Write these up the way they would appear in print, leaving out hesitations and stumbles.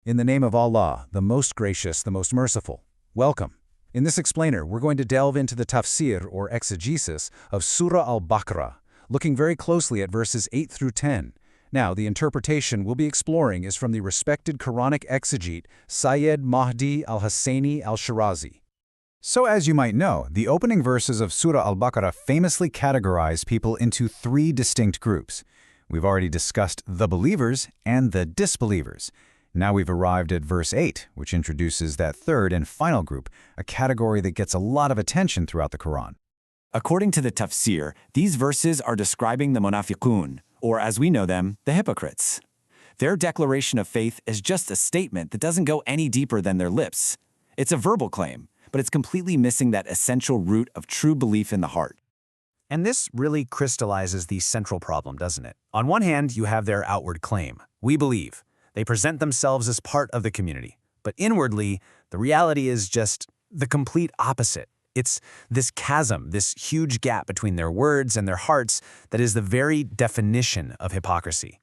In the name of Allah, the most gracious, the most merciful. Welcome. In this explainer, we're going to delve into the tafsir, or exegesis, of Surah Al-Baqarah, looking very closely at verses 8 through 10. Now, the interpretation we'll be exploring is from the respected Quranic exegete Sayyid Mahdi al-Husseini al-Shirazi. So as you might know, the opening verses of Surah Al-Baqarah famously categorize people into three distinct groups. We've already discussed the believers and the disbelievers. Now we've arrived at verse 8, which introduces that third and final group, a category that gets a lot of attention throughout the Quran. According to the Tafsir, these verses are describing the munafiqun, or as we know them, the hypocrites. Their declaration of faith is just a statement that doesn't go any deeper than their lips. It's a verbal claim, but it's completely missing that essential root of true belief in the heart. And this really crystallizes the central problem, doesn't it? On one hand, you have their outward claim, we believe. They present themselves as part of the community. But inwardly, the reality is just the complete opposite. It's this chasm, this huge gap between their words and their hearts that is the very definition of hypocrisy.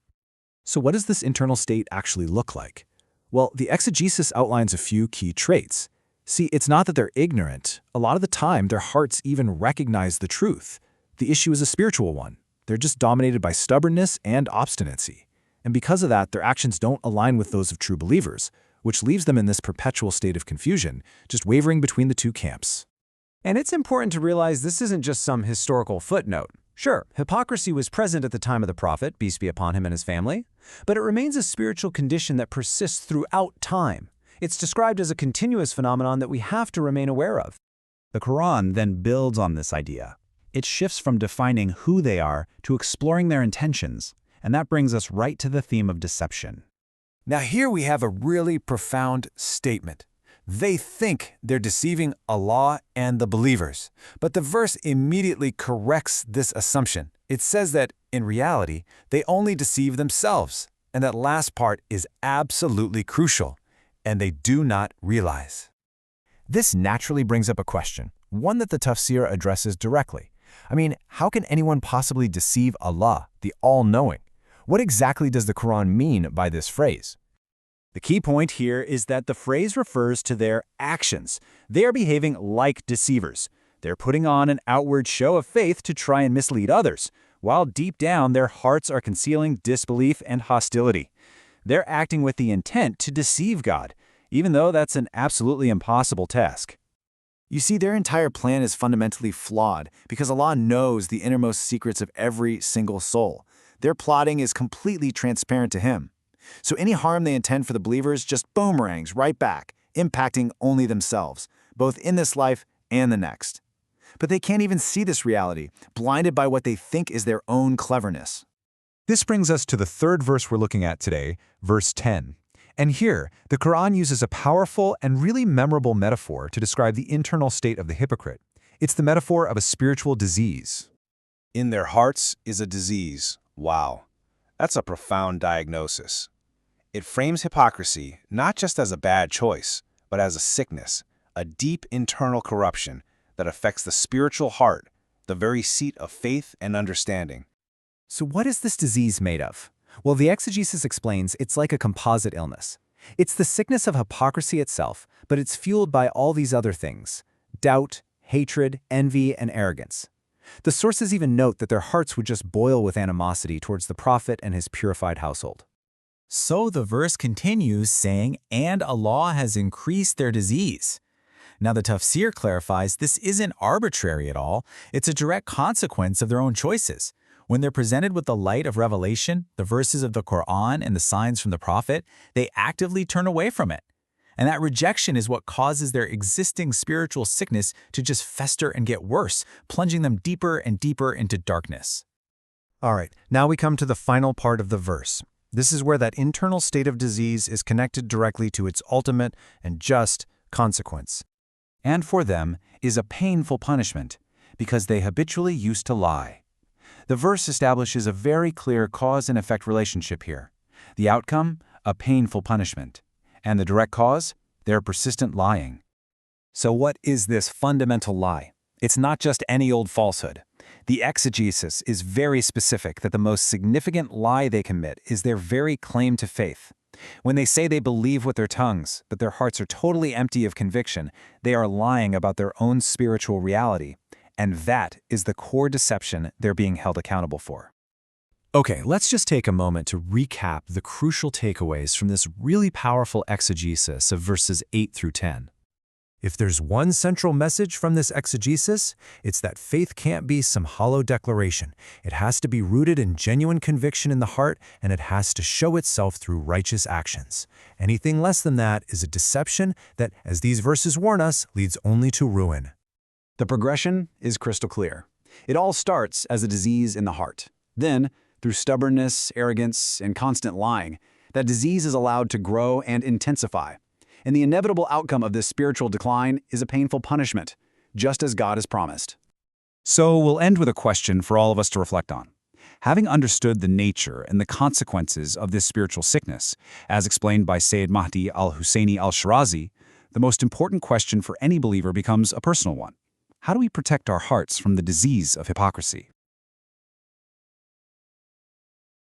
So what does this internal state actually look like? Well, the exegesis outlines a few key traits. See, it's not that they're ignorant. A lot of the time, their hearts even recognize the truth. The issue is a spiritual one. They're just dominated by stubbornness and obstinacy. And because of that, their actions don't align with those of true believers, which leaves them in this perpetual state of confusion, just wavering between the two camps. And it's important to realize this isn't just some historical footnote. Sure, hypocrisy was present at the time of the Prophet, peace be upon him and his family, but it remains a spiritual condition that persists throughout time. It's described as a continuous phenomenon that we have to remain aware of. The Quran then builds on this idea. It shifts from defining who they are to exploring their intentions, and that brings us right to the theme of deception. Now here we have a really profound statement. They think they're deceiving Allah and the believers, but the verse immediately corrects this assumption. It says that, in reality, they only deceive themselves, and that last part is absolutely crucial, and they do not realize. This naturally brings up a question, one that the Tafsir addresses directly. I mean, how can anyone possibly deceive Allah, the all-knowing? What exactly does the Quran mean by this phrase? The key point here is that the phrase refers to their actions. They are behaving like deceivers. They're putting on an outward show of faith to try and mislead others, while deep down their hearts are concealing disbelief and hostility. They're acting with the intent to deceive God, even though that's an absolutely impossible task. You see, their entire plan is fundamentally flawed because Allah knows the innermost secrets of every single soul. Their plotting is completely transparent to Him. So any harm they intend for the believers just boomerangs right back, impacting only themselves, both in this life and the next. But they can't even see this reality, blinded by what they think is their own cleverness. This brings us to the third verse we're looking at today, verse 10. And here, the Quran uses a powerful and really memorable metaphor to describe the internal state of the hypocrite. It's the metaphor of a spiritual disease. In their hearts is a disease. Wow, that's a profound diagnosis. It frames hypocrisy not just as a bad choice, but as a sickness, a deep internal corruption that affects the spiritual heart, the very seat of faith and understanding. So what is this disease made of? Well, the exegesis explains it's like a composite illness. It's the sickness of hypocrisy itself, but it's fueled by all these other things: doubt, hatred, envy, and arrogance. The sources even note that their hearts would just boil with animosity towards the Prophet and his purified household. So the verse continues saying, and Allah has increased their disease. Now the Tafsir clarifies this isn't arbitrary at all. It's a direct consequence of their own choices. When they're presented with the light of revelation, the verses of the Qur'an and the signs from the Prophet, they actively turn away from it. And that rejection is what causes their existing spiritual sickness to just fester and get worse, plunging them deeper and deeper into darkness. All right, now we come to the final part of the verse. This is where that internal state of disease is connected directly to its ultimate and just consequence. And for them is a painful punishment, because they habitually used to lie. The verse establishes a very clear cause and effect relationship here. The outcome, a painful punishment. And the direct cause, their persistent lying. So what is this fundamental lie? It's not just any old falsehood. The exegesis is very specific that the most significant lie they commit is their very claim to faith. When they say they believe with their tongues, but their hearts are totally empty of conviction, they are lying about their own spiritual reality. And that is the core deception they're being held accountable for. Okay, let's just take a moment to recap the crucial takeaways from this really powerful exegesis of verses 8 through 10. If there's one central message from this exegesis, it's that faith can't be some hollow declaration. It has to be rooted in genuine conviction in the heart, and it has to show itself through righteous actions. Anything less than that is a deception that, as these verses warn us, leads only to ruin. The progression is crystal clear. It all starts as a disease in the heart. Then, through stubbornness, arrogance, and constant lying, that disease is allowed to grow and intensify. And the inevitable outcome of this spiritual decline is a painful punishment, just as God has promised. So we'll end with a question for all of us to reflect on. Having understood the nature and the consequences of this spiritual sickness, as explained by Sayyid Mahdi al-Husseini al-Shirazi, the most important question for any believer becomes a personal one. How do we protect our hearts from the disease of hypocrisy?